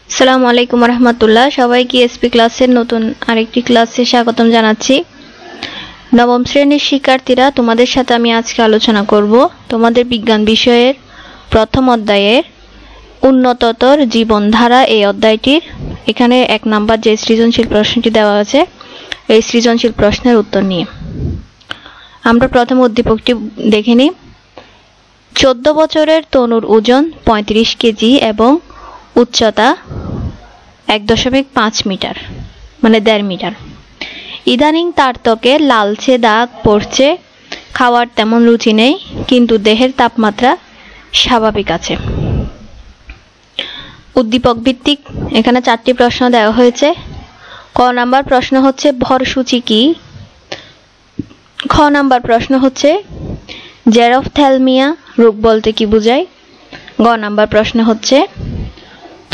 আসসালামু আলাইকুম রহমতুল্লাহ। সবাইকে এসপি ক্লাসের নতুন আরেকটি ক্লাসে স্বাগতম জানাচ্ছি। নবম শ্রেণীর শিক্ষার্থীরা, তোমাদের সাথে আমি আজকে আলোচনা করব তোমাদের বিজ্ঞান বিষয়ের প্রথম অধ্যায়ের উন্নততর জীবনধারা। এই অধ্যায়টির এখানে 1 নাম্বার যে সৃজনশীল প্রশ্নটি দেওয়া আছে, এই সৃজনশীল প্রশ্নের উত্তর নিয়ে আমরা প্রথম উদ্দীপকটি দেখে নিই। 14 বছরের তনুর ওজন 35 কেজি এবং উচ্চতা 1.5 মিটার, মানে 1.5 মিটার। ইদানিং তার ত্বকে লালচে দাগ পড়ছে, খাওয়ার তেমন রুচি নেই, কিন্তু দেহের তাপমাত্রা স্বাভাবিক আছে। উদ্দীপক ভিত্তিক এখানে 4টি প্রশ্ন দেওয়া হয়েছে। ক নাম্বার প্রশ্ন হচ্ছে ভরসূচি কি? খ নাম্বার প্রশ্ন হচ্ছে জেরপ্থ্যালমিয়া রোগ বলতে কি বোঝায়? গ নাম্বার প্রশ্ন হচ্ছে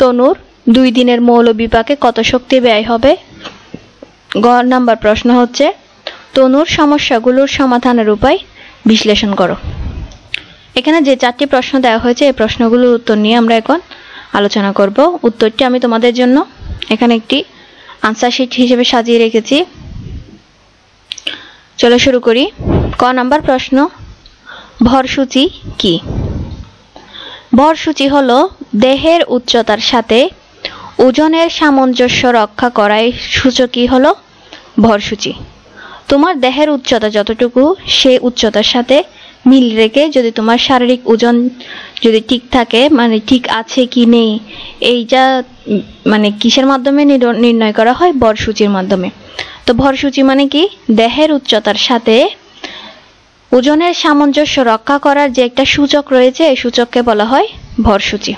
তনুর 2 দিনের মৌলবিপাকে কত শক্তি ব্যয় হবে? গ নাম্বার প্রশ্ন হচ্ছে তনুর সমস্যাগুলোর সমাধানের উপায় বিশ্লেষণ করো। এখানে যে 4টি প্রশ্ন দেওয়া হয়েছে, এই প্রশ্নগুলোর উত্তর নিয়ে আমরা এখন আলোচনা করব। উত্তরটি আমি তোমাদের জন্য এখানে একটি আনসার শিট হিসেবে সাজিয়ে রেখেছি। চলো শুরু করি। ক নাম্বার প্রশ্ন, ভরসূচি কি? ভরসূচি হলো দেহের উচ্চতার সাথে ওজনের সামঞ্জস্য রক্ষা করার সূচকই হলো ভরসূচি। তোমার দেহের উচ্চতা যতটুকু, সেই উচ্চতার সাথে মিল রেখে যদি তোমার শারীরিক ওজন যদি ঠিক থাকে, মানে ঠিক আছে কি নেই, এইটা মানে কিসের মাধ্যমে নির্ণয় করা হয়? ভরসূচির মাধ্যমে। তো ভরসূচি মানে কি? দেহের উচ্চতার সাথে ওজনের সামঞ্জস্য রক্ষা করার যে একটা সূচক রয়েছে, এই সূচককে বলা হয় ভরসূচি।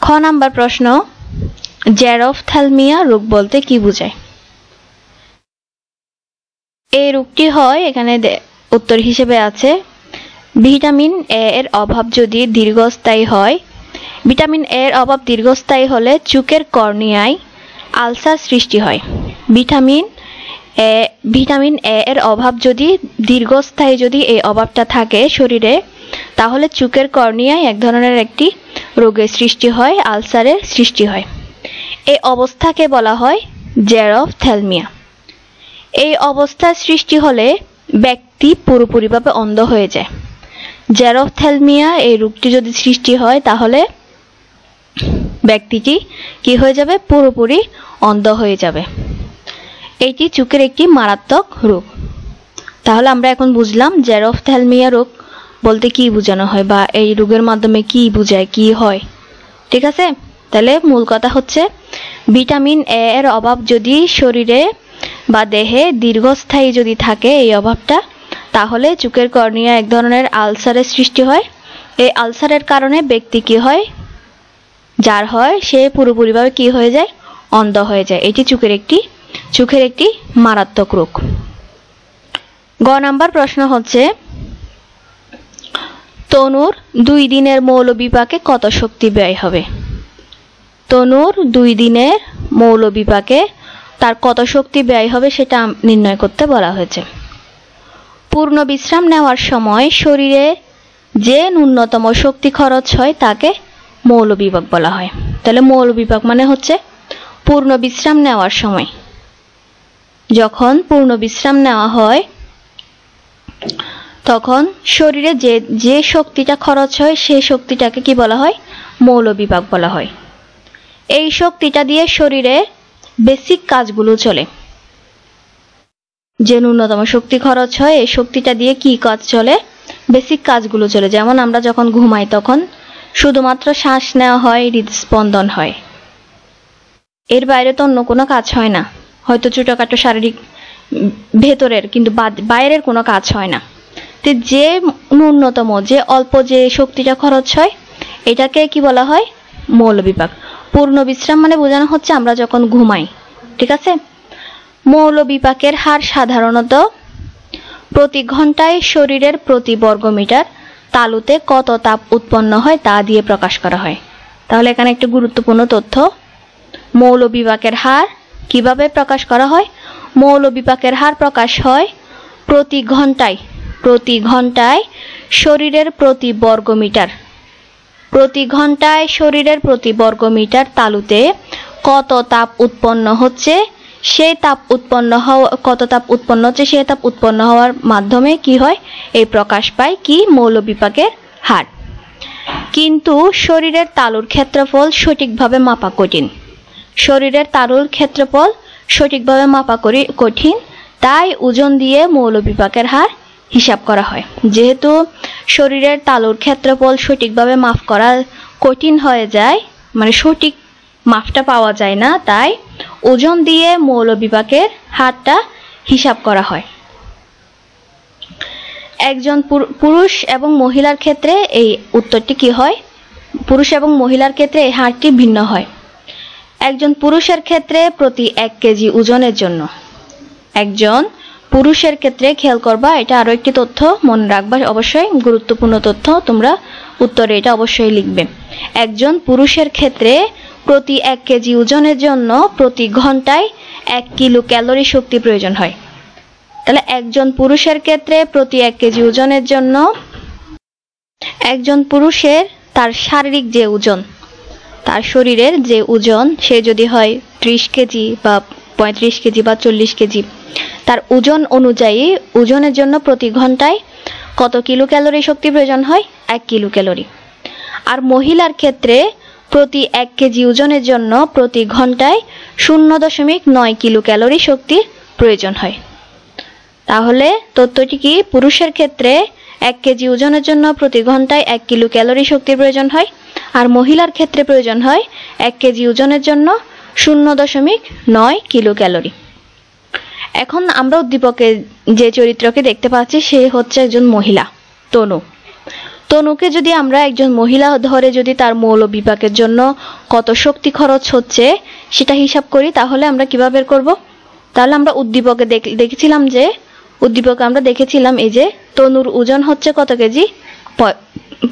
খ নাম্বার প্রশ্ন, জেরপ্থ্যালমিয়া রোগ বলতে কি বোঝায়? এই রোগটি হয়, এখানে উত্তর হিসেবে আছে ভিটামিন এ এর অভাব যদি দীর্ঘস্থায়ী হয়। ভিটামিন এ এর অভাব দীর্ঘস্থায়ী হলে চোখের কর্নিয়ায় আলসার সৃষ্টি হয়। ভিটামিন এ এর অভাব যদি দীর্ঘস্থায়ী যদি এই অভাবটা থাকে শরীরে, তাহলে চোখের কর্নিয়ায় এক ধরনের একটি রোগের সৃষ্টি হয়, আলসারের সৃষ্টি হয়। এই অবস্থাকে বলা হয় জেরপ্থ্যালমিয়া। এই অবস্থার সৃষ্টি হলে ব্যক্তি পুরোপুরিভাবে অন্ধ হয়ে যায়। জেরপ্থ্যালমিয়া এই রোগটি যদি সৃষ্টি হয়, তাহলে ব্যক্তিটি কি হয়ে যাবে? পুরোপুরি অন্ধ হয়ে যাবে। এটি চোখের একটি মারাত্মক রোগ। তাহলে আমরা এখন বুঝলাম জেরপ্থ্যালমিয়া রোগ বলতে কি বোঝানো হয়, বা এই রোগের মাধ্যমে কি বোঝায়, কি হয়। ঠিক আছে? তাহলে মূল কথা হচ্ছে ভিটামিন এ এর অভাব যদি শরীরে বা দেহে দীর্ঘস্থায়ী যদি থাকে এই অভাবটা, তাহলে চোখের কর্নিয়া এক ধরনের আলসারের সৃষ্টি হয়। এই আলসারের কারণে ব্যক্তি কি হয়? যার হয় সে পুরোপুরিভাবে কি হয়ে যায়? অন্ধ হয়ে যায়। এটি চোখের একটি মারাত্মক রোগ। গ নাম্বার প্রশ্ন হচ্ছে তনুর 2 দিনের মৌলবিপাকে কত শক্তি ব্যয় হবে? তনুর 2 দিনের মৌলবিপাকে তার কত শক্তি ব্যয় হবে সেটা নির্ণয় করতে বলা হয়েছে। পূর্ণ বিশ্রাম নেওয়ার সময় শরীরে যে ন্যূনতম শক্তি খরচ হয় তাকে মৌলবিপাক বলা হয়। তাহলে মৌলবিপাক মানে হচ্ছে পূর্ণ বিশ্রাম নেওয়ার সময়, যখন পূর্ণ বিশ্রাম নেওয়া হয় তখন শরীরে যে শক্তিটা খরচ হয়, সেই শক্তিটাকে কি বলা হয়? মৌলবিপাক বলা হয়। এই শক্তিটা দিয়ে শরীরে বেসিক কাজগুলো চলে। যে ন্যূনতম শক্তি খরচ হয়, এই শক্তিটা দিয়ে কি কাজ চলে? বেসিক কাজগুলো চলে। যেমন আমরা যখন ঘুমাই তখন শুধুমাত্র শ্বাস নেওয়া হয়, হৃদস্পন্দন হয়, এর বাইরে তো অন্য কোনো কাজ হয় না। হয়তো ছোটখাটো শারীরিক ভেতরের, কিন্তু বাইরের কোনো কাজ হয় না। তো যে ন্যূনতম, যে অল্প যে শক্তিটা খরচ হয়, এটাকে কি বলা হয়? মৌলবিপাক। পূর্ণ বিশ্রাম মানে বোঝানো হচ্ছে আমরা যখন ঘুমাই। ঠিক আছে? মৌলবিপাকের হার সাধারণত প্রতি ঘন্টায় শরীরের প্রতি বর্গমিটার তালুতে কত তাপ উৎপন্ন হয় তা দিয়ে প্রকাশ করা হয়। তাহলে এখানে একটা গুরুত্বপূর্ণ তথ্য, মৌলবিপাকের হার কিভাবে প্রকাশ করা হয়? মৌলবিপাকের হার প্রকাশ হয় প্রতি ঘন্টায় শরীরের প্রতি প্রতি ঘন্টায় শরীরের প্রতি বর্গমিটার তালুতে কত তাপ উৎপন্ন হচ্ছে, সেই তাপ উৎপন্ন হওয়ার মাধ্যমে কি হয়, এই প্রকাশ পায় কি, মৌল বিপাকের হার। কিন্তু শরীরের তালুর ক্ষেত্রফল সঠিকভাবে মাপা কঠিন। শরীরের তালুর ক্ষেত্রফল সঠিকভাবে মাপা কঠিন, তাই ওজন দিয়ে মৌল বিপাকের হার হিসাব করা হয়। যেহেতু শরীরের তালুর ক্ষেত্রফল সঠিকভাবে মাপ করা কঠিন হয়ে যায়, মানে সঠিক মাপটা পাওয়া যায় না, তাই ওজন দিয়ে মৌল বিপাকের হারটা হিসাব করা হয়। একজন পুরুষ এবং মহিলার ক্ষেত্রে এই উত্তরটি কি হয়, পুরুষ এবং মহিলার ক্ষেত্রে এই হারটি ভিন্ন হয়। একজন পুরুষের ক্ষেত্রে প্রতি 1 কেজি ওজনের জন্য, একজন পুরুষের ক্ষেত্রে, খেয়াল করবা, এটা আরো একটি তথ্য মনে রাখবা, অবশ্যই গুরুত্বপূর্ণ তথ্য, তোমরা উত্তরে এটা অবশ্যই লিখবে। একজন পুরুষের ক্ষেত্রে প্রতি 1 কেজি ওজনের জন্য প্রতি ঘন্টায় 1 কিলো ক্যালোরি শক্তি প্রয়োজন হয়। তাহলে একজন পুরুষের ক্ষেত্রে প্রতি 1 কেজি ওজনের জন্য একজন পুরুষের তার শারীরিক যে ওজন, তার শরীরের যে ওজন, সে যদি হয় 30 কেজি বা 35 কেজি বা 40 কেজি, তার ওজন অনুযায়ী ওজনের জন্য প্রতি ঘন্টায় কত কিলো ক্যালোরি শক্তি প্রয়োজন হয়, 1 কিলো ক্যালোরি। আর মহিলার ক্ষেত্রে প্রতি 1 কেজি ওজনের জন্য প্রতি ঘন্টায় 0.9 কিলো ক্যালোরি শক্তির প্রয়োজন হয়। তাহলে তথ্যটি কি, পুরুষের ক্ষেত্রে 1 কেজি ওজনের জন্য প্রতি ঘন্টায় 1 কিলো ক্যালোরি শক্তির প্রয়োজন হয়, আর মহিলার ক্ষেত্রে প্রয়োজন হয় 1 কেজি ওজনের জন্য 0.9 কিলো ক্যালোরি। এখন আমরা উদ্দীপকে যে চরিত্রকে দেখতে পাচ্ছি সে হচ্ছে একজন মহিলা, তনু। তনুকে যদি আমরা একজন মহিলা ধরে যদি তার মৌল বিপাকের জন্য কত শক্তি খরচ হচ্ছে সেটা হিসাব করি, তাহলে আমরা কিভাবে বের করব? তাহলে আমরা উদ্দীপকে দেখেছিলাম যে আমরা দেখেছিলাম এই যে তনুর ওজন হচ্ছে কত কেজি,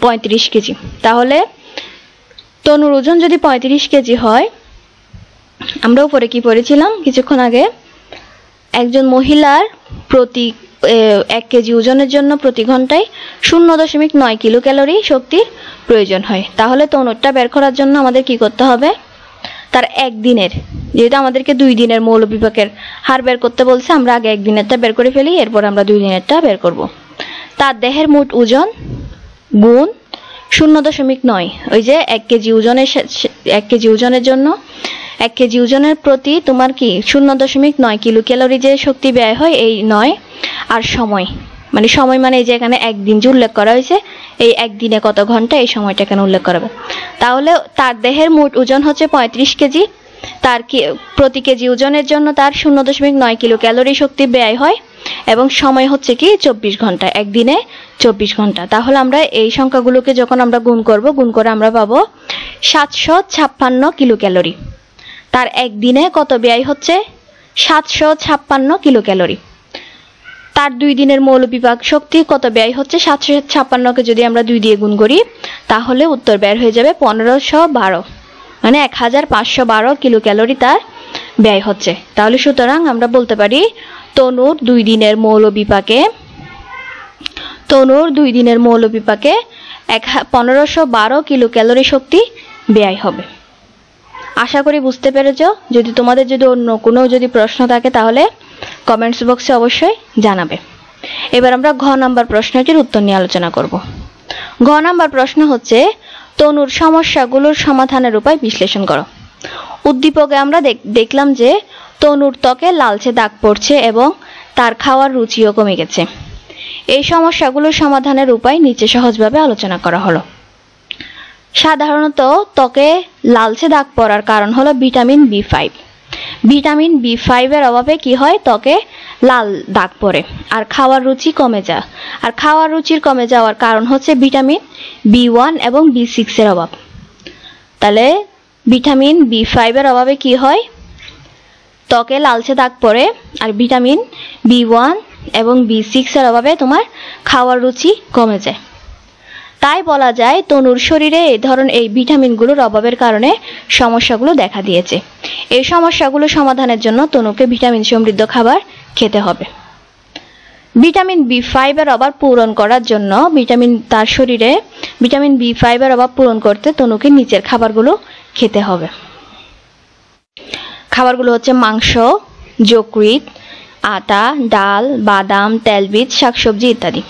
35 কেজি। তাহলে তনুর ওজন যদি 35 কেজি হয়, আমরা উপরে কি পড়েছিলাম কিছুক্ষণ আগে, একজন মহিলার প্রতি 1 কেজি ওজনের জন্য প্রতি ঘন্টায় 0.9 কিলো ক্যালোরি শক্তির প্রয়োজন হয়। তাহলে তনুরটা বের করার জন্য আমাদের কি করতে হবে, তার একদিনের, যেহেতু আমাদেরকে 2 দিনের মৌল বিপাকের হার বের করতে বলছে, আমরা আগে 1 দিনেরটা বের করে ফেলি, এরপর আমরা 2 দিনেরটা বের করব। তার দেহের মোট ওজন গুণ 0.9, ওই যে 1 কেজি ওজনের জন্য 1 কেজি ওজনের প্রতি তোমার কি 0.9 কিলো ক্যালোরি যে শক্তি ব্যয় হয়, এই 9 আর সময়, মানে এই যে এখানে একদিন যে উল্লেখ করা হয়েছে, এই একদিনে কত ঘন্টা, এই সময়টা এখানে উল্লেখ করা হবে। তাহলে তার দেহের মোট ওজন হচ্ছে 35 কেজি, তার প্রতি কেজি ওজনের জন্য তার 0.9 কিলো ক্যালোরি শক্তি ব্যয় হয়, এবং সময় হচ্ছে কি 24 ঘন্টা, একদিনে 24 ঘন্টা। তাহলে আমরা এই সংখ্যাগুলোকে যখন আমরা গুণ করে আমরা পাবো 756 কিলো ক্যালোরি। তার একদিনে কত ব্যয় হচ্ছে, 756 কিলো ক্যালোরি। তার 2 দিনের মৌল বিপাক শক্তি কত ব্যয় হচ্ছে, 756কে যদি আমরা 2 দিয়ে গুণ করি তাহলে উত্তর বের হয়ে যাবে 1512, মানে 1512 কিলো ক্যালোরি তার ব্যয় হচ্ছে। তাহলে সুতরাং আমরা বলতে পারি তনুর 2 দিনের মৌল বিপাকে 1512 কিলো ক্যালোরি শক্তি ব্যয় হবে। আশা করি বুঝতে পেরেছো। যদি তোমাদের অন্য কোনো প্রশ্ন থাকে তাহলে কমেন্টস বক্সে অবশ্যই জানাবে। এবার আমরা ঘ নাম্বার প্রশ্নটির উত্তর নিয়ে আলোচনা করব। ঘ নাম্বার প্রশ্ন হচ্ছে, তনুর সমস্যাগুলোর সমাধানের উপায় বিশ্লেষণ করো। উদ্দীপকে আমরা দেখলাম যে তনুর ত্বকে লালচে দাগ পড়ছে এবং তার খাওয়ার রুচিও কমে গেছে। এই সমস্যাগুলোর সমাধানের উপায় নিচে সহজভাবে আলোচনা করা হলো। সাধারণত ত্বকে লালচে দাগ পড়ার কারণ হলো ভিটামিন B5। ভিটামিন B5 এর অভাবে কি হয়, ত্বকে লাল দাগ পড়ে আর খাওয়ার রুচি কমে যায়। আর খাওয়ার রুচির কমে যাওয়ার কারণ হচ্ছে ভিটামিন B1 এবং B6 এর অভাব। তাহলে ভিটামিন B5 এর অভাবে কি হয়, ত্বকে লালচে দাগ পড়ে, আর ভিটামিন B1 এবং B6 এর অভাবে তোমার খাওয়ার রুচি কমে যায়। তাই বলা যায় তনুর শরীরে এই ভিটামিনগুলোর অভাবের কারণে সমস্যাগুলো দেখা দিয়েছে। এই সমস্যাগুলো সমাধানের জন্য তনুকে ভিটামিন সমৃদ্ধ খাবার খেতে হবে। ভিটামিন B5 এর অভাব পূরণ করার জন্য তার শরীরে ভিটামিন B5 এর অভাব পূরণ করতে তনুকে নিচের খাবারগুলো খেতে হবে। খাবারগুলো হচ্ছে মাংস, যকৃৎ, আটা, ডাল, বাদাম, তেলবীজ, শাকসবজি ইত্যাদি।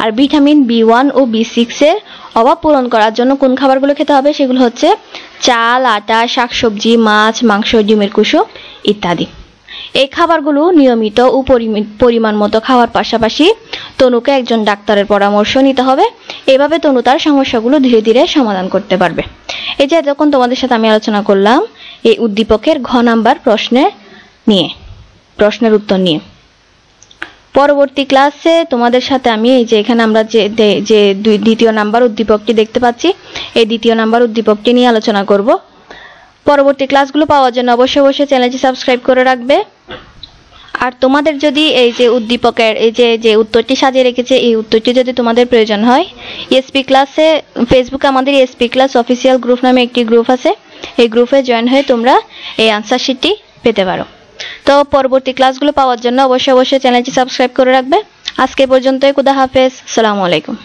আর ভিটামিন B1 ও B6 এর অভাব পূরণ করার জন্য কোন খাবারগুলো খেতে হবে সেগুলো হচ্ছে চাল, আটা, শাকসবজি, মাছ, মাংস, ডিমের কুসুম ইত্যাদি। এই খাবারগুলো নিয়মিত ও পরিমাণ মতো খাওয়ার পাশাপাশি তনুকে একজন ডাক্তারের পরামর্শ নিতে হবে। এভাবে তনু তার সমস্যাগুলো ধীরে ধীরে সমাধান করতে পারবে। এই যে এতক্ষণ তোমাদের সাথে আমি আলোচনা করলাম এই উদ্দীপকের ঘ নাম্বার প্রশ্নের উত্তর নিয়ে। পরবর্তী ক্লাসে তোমাদের সাথে আমি এই যে এখানে আমরা যে দ্বিতীয় নাম্বার উদ্দীপকটি দেখতে পাচ্ছি এই দ্বিতীয় নাম্বার উদ্দীপকটি নিয়ে আলোচনা করব। পরবর্তী ক্লাসগুলো পাওয়ার জন্য অবশ্যই চ্যানেলটি সাবস্ক্রাইব করে রাখবে। আর তোমাদের যদি এই যে উদ্দীপকের এই যে উত্তরটি সাজিয়ে রেখেছে এই উত্তরটি যদি তোমাদের প্রয়োজন হয়, এসপি ক্লাসে ফেসবুকে আমাদের এসপি ক্লাস অফিসিয়াল গ্রুপ নামে একটি গ্রুপ আছে, এই গ্রুপে জয়েন হয়ে তোমরা এই আনসার শিটটি পেতে পারো। তো পরবর্তী ক্লাসগুলো পাওয়ার জন্য অবশ্যই চ্যানেলটি সাবস্ক্রাইব করে রাখবে। আজকে পর্যন্তই, খুদা হাফেজ, আসসালামু আলাইকুম।